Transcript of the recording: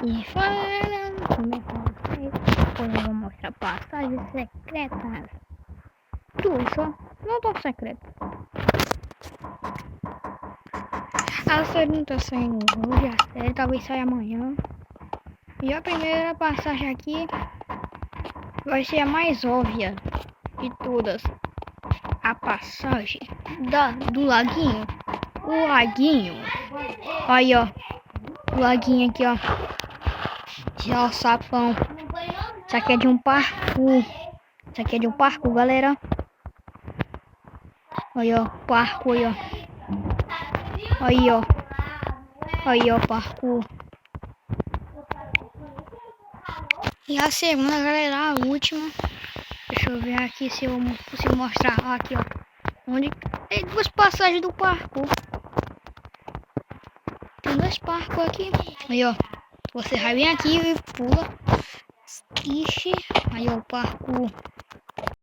E falando como é que vocês, hoje eu vou mostrar passagens secretas. Tudo só, não tão secreto. A série não tá saindo hoje, a série talvez saia amanhã. E a primeira passagem aqui vai ser a mais óbvia de todas. A passagem do laguinho. O laguinho. Aí ó. O laguinho aqui ó. Já o sapão. Isso aqui é de um parkour. Isso aqui é de um parkour, galera. Aí ó, parkour aí ó. Aí ó. Aí ó, parkour. E a segunda, galera, a última. Deixa eu ver aqui se eu consigo mostrar. Aqui ó. Onde tem duas passagens do parkour. Tem dois parkour aqui. Aí ó. Você vai bem aqui e pula. Ixi. Aí ó, o parkour.